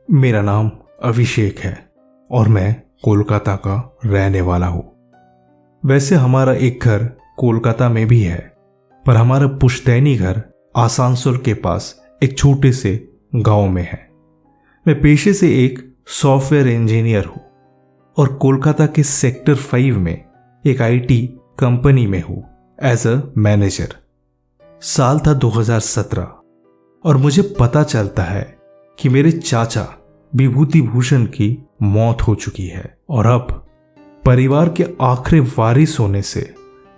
मेरा नाम अभिषेक है और मैं कोलकाता का रहने वाला हूँ। वैसे हमारा एक घर कोलकाता में भी है, पर हमारा पुश्तैनी घर आसानसोल के पास एक छोटे से गांव में है। मैं पेशे से एक सॉफ्टवेयर इंजीनियर हूँ और कोलकाता के सेक्टर 5 में एक आईटी कंपनी में हूँ एज अ मैनेजर। साल था 2017 और मुझे पता चलता है कि मेरे चाचा विभूति भूषण की मौत हो चुकी है और अब परिवार के आखिरी वारिस होने से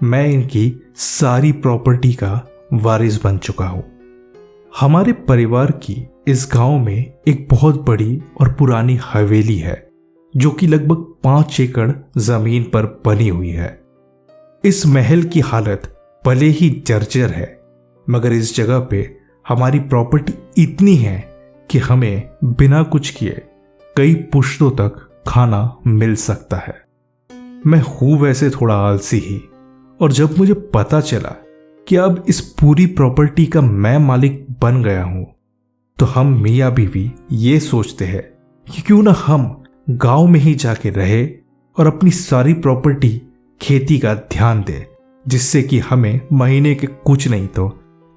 मैं इनकी सारी प्रॉपर्टी का वारिस बन चुका हूं। हमारे परिवार की इस गांव में एक बहुत बड़ी और पुरानी हवेली है जो कि लगभग 5 एकड़ जमीन पर बनी हुई है। इस महल की हालत भले ही जर्जर है, मगर इस जगह पे हमारी प्रॉपर्टी इतनी है कि हमें बिना कुछ किए कई पुश्तों तक खाना मिल सकता है। मैं हूं वैसे थोड़ा आलसी ही, और जब मुझे पता चला कि अब इस पूरी प्रॉपर्टी का मैं मालिक बन गया हूं, तो हम मियाँ बीवी ये सोचते हैं कि क्यों ना हम गांव में ही जाके रहे और अपनी सारी प्रॉपर्टी खेती का ध्यान दे, जिससे कि हमें महीने के कुछ नहीं तो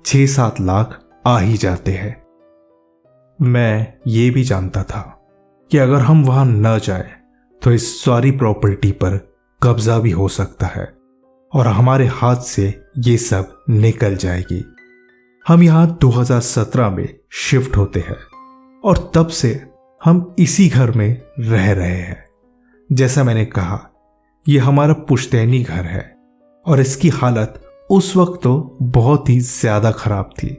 6-7 लाख आ ही जाते हैं। मैं ये भी जानता था कि अगर हम वहां न जाए तो इस सारी प्रॉपर्टी पर कब्जा भी हो सकता है और हमारे हाथ से ये सब निकल जाएगी। हम यहां 2017 में शिफ्ट होते हैं और तब से हम इसी घर में रह रहे हैं। जैसा मैंने कहा, यह हमारा पुश्तैनी घर है और इसकी हालत उस वक्त तो बहुत ही ज्यादा खराब थी।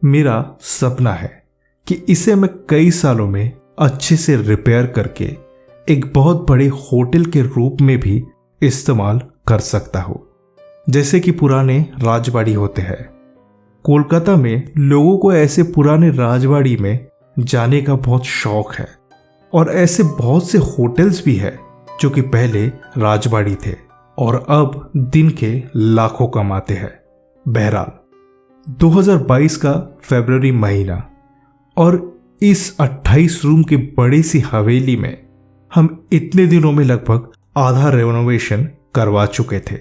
मेरा सपना है कि इसे मैं कई सालों में अच्छे से रिपेयर करके एक बहुत बड़े होटल के रूप में भी इस्तेमाल कर सकता हूं, जैसे कि पुराने राजवाड़ी होते हैं। कोलकाता में लोगों को ऐसे पुराने राजवाड़ी में जाने का बहुत शौक है और ऐसे बहुत से होटल्स भी है जो कि पहले राजवाड़ी थे और अब दिन के लाखों कमाते हैं। बहरहाल 2022 का फरवरी महीना और इस 28 रूम की बड़ी सी हवेली में हम इतने दिनों में लगभग आधा रेनोवेशन करवा चुके थे।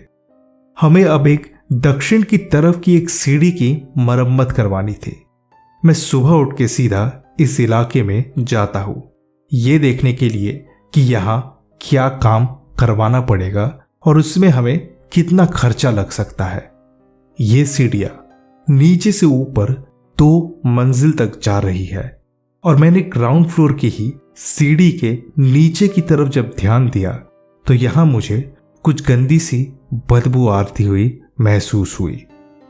हमें अब एक दक्षिण की तरफ की एक सीढ़ी की मरम्मत करवानी थी। मैं सुबह उठ के सीधा इस इलाके में जाता हूं, ये देखने के लिए कि यहां क्या काम करवाना पड़ेगा और उसमें हमें कितना खर्चा लग सकता है। ये सीढ़ियां नीचे से ऊपर 2 मंजिल तक जा रही है और मैंने ग्राउंड फ्लोर की ही सीढ़ी के नीचे की तरफ जब ध्यान दिया तो यहां मुझे कुछ गंदी सी बदबू आती हुई महसूस हुई।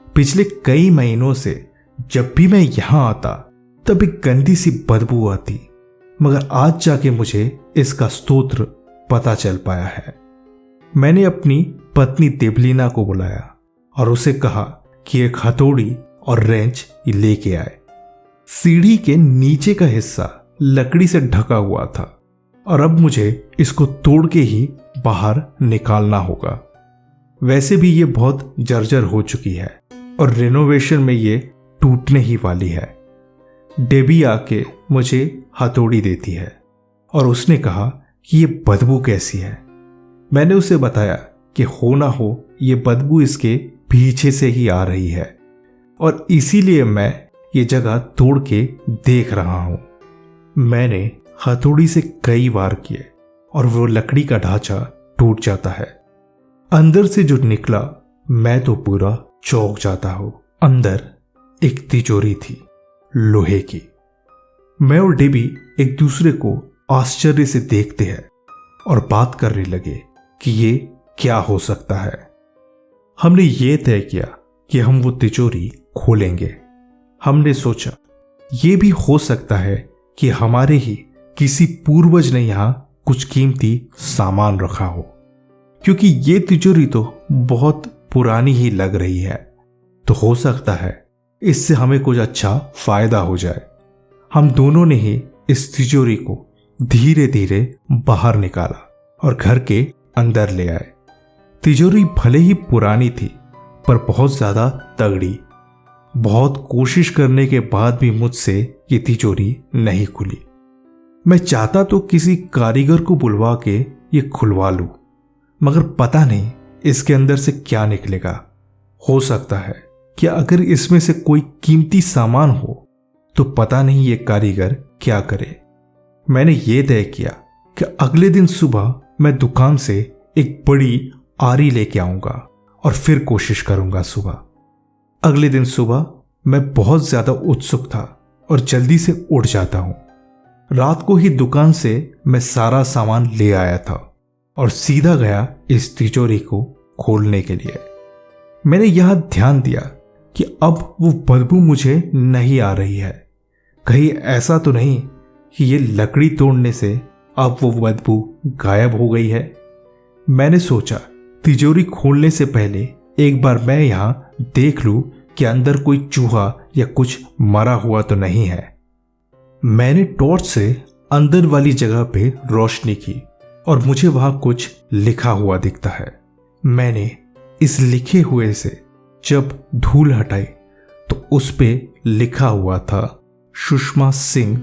पिछले कई महीनों से जब भी मैं यहां आता तब एक गंदी सी बदबू आती, मगर आज जाके मुझे इसका स्रोत पता चल पाया है। मैंने अपनी पत्नी देवलीना को बुलाया और उसे कहा कि एक हथौड़ी और रेंच लेके आए। सीढ़ी के नीचे का हिस्सा लकड़ी से ढका हुआ था और अब मुझे इसको तोड़ के ही बाहर निकालना होगा। वैसे भी ये बहुत जर्जर हो चुकी है और रिनोवेशन में ये टूटने ही वाली है। डेबी आके मुझे हथौड़ी देती है और उसने कहा कि ये बदबू कैसी है। मैंने उसे बताया कि हो ना हो ये बदबू इसके पीछे से ही आ रही है और इसीलिए मैं ये जगह तोड़ के देख रहा हूं। मैंने हथौड़ी से कई वार किए और वो लकड़ी का ढांचा टूट जाता है। अंदर से जो निकला मैं तो पूरा चौंक जाता हूं। अंदर एक तिजोरी थी, लोहे की। मैं और डेबी एक दूसरे को आश्चर्य से देखते हैं और बात करने लगे कि ये क्या हो सकता है। हमने ये तय किया कि हम वो तिजोरी खोलेंगे। हमने सोचा ये भी हो सकता है कि हमारे ही किसी पूर्वज ने यहां कुछ कीमती सामान रखा हो, क्योंकि ये तिजोरी तो बहुत पुरानी ही लग रही है। तो हो सकता है इससे हमें कुछ अच्छा फायदा हो जाए। हम दोनों ने ही इस तिजोरी को धीरे धीरे बाहर निकाला और घर के अंदर ले आए। तिजोरी भले ही पुरानी थी पर बहुत ज्यादा तगड़ी। बहुत कोशिश करने के बाद भी मुझसे ये तिजोरी नहीं खुली। मैं चाहता तो किसी कारीगर को बुलवा के ये खुलवा लूं, मगर पता नहीं इसके अंदर से क्या निकलेगा। हो सकता है कि अगर इसमें से कोई कीमती सामान हो तो पता नहीं ये कारीगर क्या करे। मैंने ये तय किया कि अगले दिन सुबह मैं दुकान से एक बड़ी आरी लेके आऊंगा और फिर कोशिश करूंगा सुबह। अगले दिन सुबह मैं बहुत ज्यादा उत्सुक था और जल्दी से उठ जाता हूं। रात को ही दुकान से मैं सारा सामान ले आया था और सीधा गया इस तिजोरी को खोलने के लिए। मैंने यह ध्यान दिया कि अब वो बदबू मुझे नहीं आ रही है। कहीं ऐसा तो नहीं कि ये लकड़ी तोड़ने से अब वो बदबू गायब हो गई है। मैंने सोचा तिजोरी खोलने से पहले एक बार मैं यहां देख लूं कि अंदर कोई चूहा या कुछ मरा हुआ तो नहीं है। मैंने टॉर्च से अंदर वाली जगह पे रोशनी की और मुझे वहां कुछ लिखा हुआ दिखता है। मैंने इस लिखे हुए से जब धूल हटाई तो उस पे लिखा हुआ था सुषमा सिंह,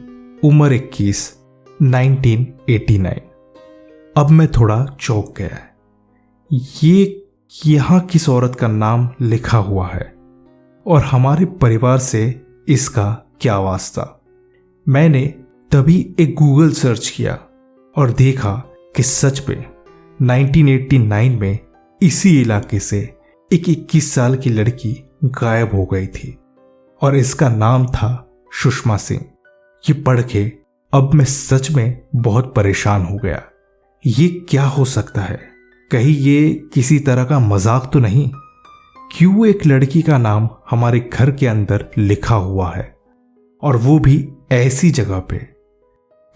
उम्र 21, 1989। अब मैं थोड़ा चौंक गया। ये यहां किस औरत का नाम लिखा हुआ है और हमारे परिवार से इसका क्या वास्ता। मैंने तभी एक गूगल सर्च किया और देखा कि सच में 1989 में इसी इलाके से एक 21 साल की लड़की गायब हो गई थी और इसका नाम था सुषमा सिंह। ये पढ़ के अब मैं सच में बहुत परेशान हो गया। ये क्या हो सकता है? कहीं ये किसी तरह का मजाक तो नहीं? क्यों एक लड़की का नाम हमारे घर के अंदर लिखा हुआ है और वो भी ऐसी जगह पे?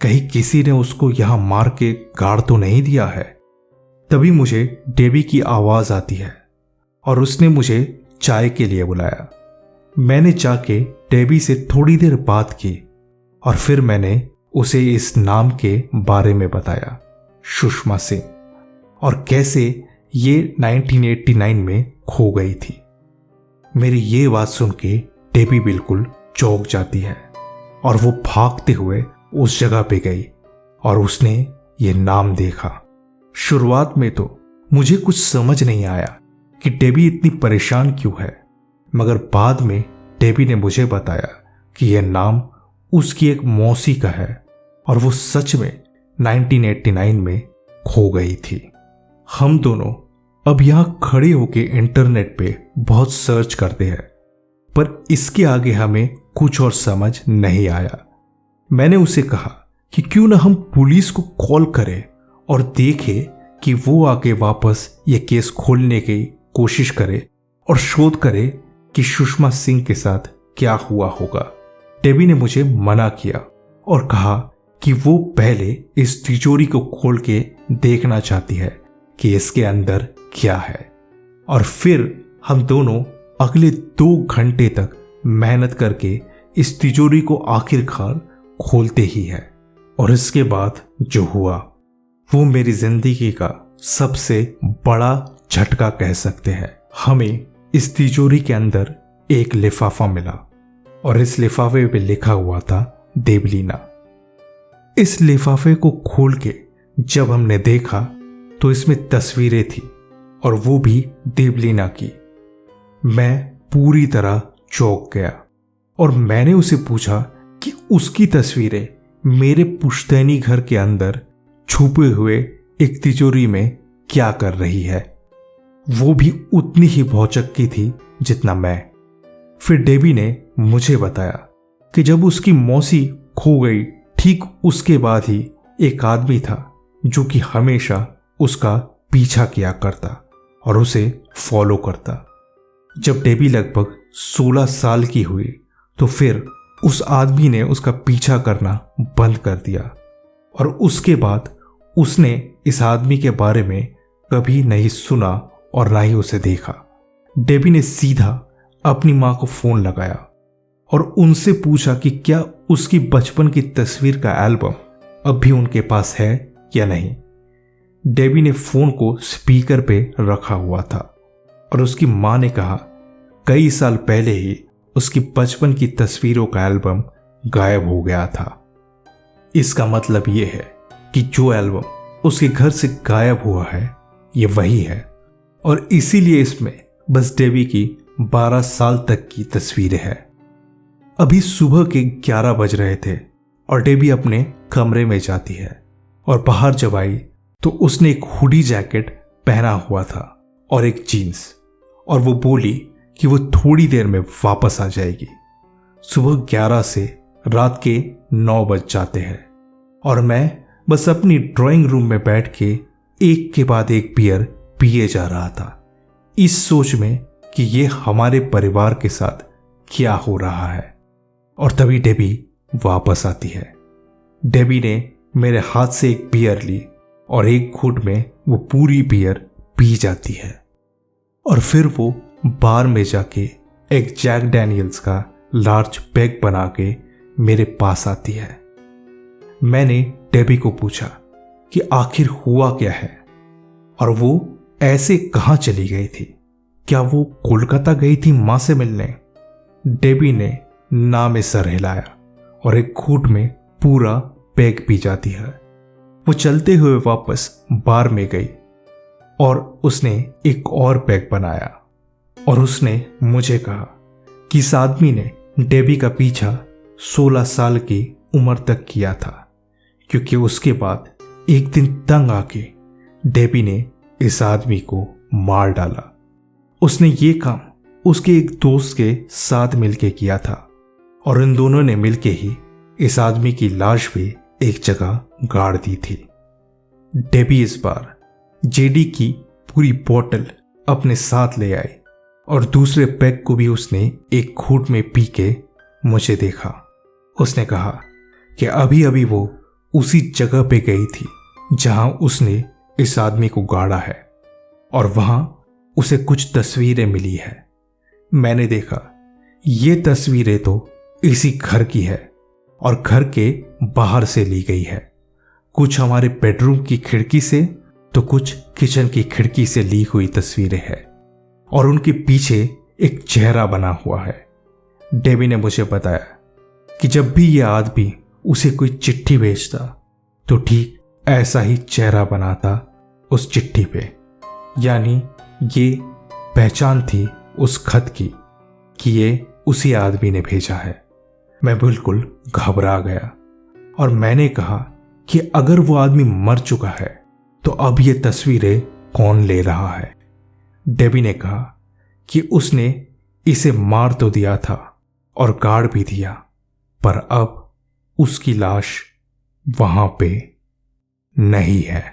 कहीं किसी ने उसको यहां मार के गाड़ तो नहीं दिया है? तभी मुझे डेबी की आवाज आती है और उसने मुझे चाय के लिए बुलाया। मैंने जाके डेबी से थोड़ी देर बात की और फिर मैंने उसे इस नाम के बारे में बताया, सुषमा सिंह, और कैसे ये 1989 में खो गई थी। मेरी ये बात सुन के डेबी बिल्कुल चौंक जाती है और वो भागते हुए उस जगह पे गई और उसने ये नाम देखा। शुरुआत में तो मुझे कुछ समझ नहीं आया कि डेबी इतनी परेशान क्यों है, मगर बाद में डेबी ने मुझे बताया कि यह नाम उसकी एक मौसी का है और वो सच में 1989 में खो गई थी। हम दोनों अब यहां खड़े होके इंटरनेट पे बहुत सर्च करते हैं, पर इसके आगे हमें कुछ और समझ नहीं आया। मैंने उसे कहा कि क्यों ना हम पुलिस को कॉल करें और देखें कि वो आके वापस ये केस खोलने की कोशिश करे और शोध करे कि सुषमा सिंह के साथ क्या हुआ होगा। डेबी ने मुझे मना किया और कहा कि वो पहले इस तिजोरी को खोल के देखना चाहती है कि इसके अंदर क्या है, और फिर हम दोनों अगले 2 घंटे तक मेहनत करके इस तिजोरी को आखिरकार खोलते ही है। और इसके बाद जो हुआ वो मेरी जिंदगी का सबसे बड़ा झटका कह सकते हैं। हमें इस तिजोरी के अंदर एक लिफाफा मिला और इस लिफाफे पे लिखा हुआ था देवलीना। इस लिफाफे को खोल के जब हमने देखा तो इसमें तस्वीरें थी और वो भी देवलीना की। मैं पूरी तरह चौंक गया और मैंने उसे पूछा कि उसकी तस्वीरें मेरे पुश्तैनी घर के अंदर छुपे हुए एक तिजोरी में क्या कर रही है। वो भी उतनी ही भौचक्की थी जितना मैं। फिर डेबी ने मुझे बताया कि जब उसकी मौसी खो गई ठीक उसके बाद ही एक आदमी था जो कि हमेशा उसका पीछा किया करता और उसे फॉलो करता। जब डेबी लगभग 16 साल की हुई तो फिर उस आदमी ने उसका पीछा करना बंद कर दिया और उसके बाद उसने इस आदमी के बारे में कभी नहीं सुना और ना ही उसे देखा। डेबी ने सीधा अपनी मां को फोन लगाया और उनसे पूछा कि क्या उसकी बचपन की तस्वीर का एल्बम अब भी उनके पास है या नहीं। डेबी ने फोन को स्पीकर पे रखा हुआ था और उसकी मां ने कहा कई साल पहले ही उसकी बचपन की तस्वीरों का एल्बम गायब हो गया था। इसका मतलब ये है कि जो एल्बम उसके घर से गायब हुआ है ये वही है, और इसीलिए इसमें बस डेबी की 12 साल तक की तस्वीरें हैं। अभी सुबह के 11 बज रहे थे और डेबी अपने कमरे में जाती है, और बाहर जब आई तो उसने एक हुडी जैकेट पहना हुआ था और एक जीन्स, और वो बोली कि वो थोड़ी देर में वापस आ जाएगी। सुबह 11 से रात के 9 बज जाते हैं और मैं बस अपनी ड्राइंग रूम में बैठ के एक के बाद एक बियर पिए जा रहा था, इस सोच में कि ये हमारे परिवार के साथ क्या हो रहा है। और तभी डेबी वापस आती है। डेबी ने मेरे हाथ से एक बियर ली और एक घूंट में वो पूरी बियर पी जाती है, और फिर वो बार में जाके एक जैक डैनियल्स का लार्ज पैक बना के मेरे पास आती है। मैंने डेबी को पूछा कि आखिर हुआ क्या है और वो ऐसे कहां चली गई थी, क्या वो कोलकाता गई थी मां से मिलने। डेबी ने ना में सर हिलाया और एक घूंट में पूरा पैक पी जाती है। वो चलते हुए वापस बार में गई और उसने एक और पैक बनाया, और उसने मुझे कहा कि इस आदमी ने डेबी का पीछा 16 साल की उम्र तक किया था, क्योंकि उसके बाद एक दिन तंग आके डेबी ने इस आदमी को मार डाला। उसने ये काम उसके एक दोस्त के साथ मिलके किया था, और इन दोनों ने मिलके ही इस आदमी की लाश भी एक जगह गाड़ दी थी। डेबी इस बार जेडी की पूरी बोतल अपने साथ ले आई, और दूसरे पैक को भी उसने एक घूंट में पी के मुझे देखा। उसने कहा कि अभी अभी वो उसी जगह पे गई थी जहां उसने इस आदमी को गाड़ा है, और वहां उसे कुछ तस्वीरें मिली है। मैंने देखा ये तस्वीरें तो इसी घर की है और घर के बाहर से ली गई है। कुछ हमारे बेडरूम की खिड़की से तो कुछ किचन की खिड़की से ली हुई तस्वीरें हैं, और उनके पीछे एक चेहरा बना हुआ है। डेबी ने मुझे बताया कि जब भी यह आदमी उसे कोई चिट्ठी भेजता तो ठीक ऐसा ही चेहरा बनाता उस चिट्ठी पे, यानी ये पहचान थी उस खत की कि ये उसी आदमी ने भेजा है। मैं बिल्कुल घबरा गया और मैंने कहा कि अगर वो आदमी मर चुका है तो अब ये तस्वीरें कौन ले रहा है। डेबी ने कहा कि उसने इसे मार तो दिया था और गाड़ भी दिया, पर अब उसकी लाश वहां पे नहीं है।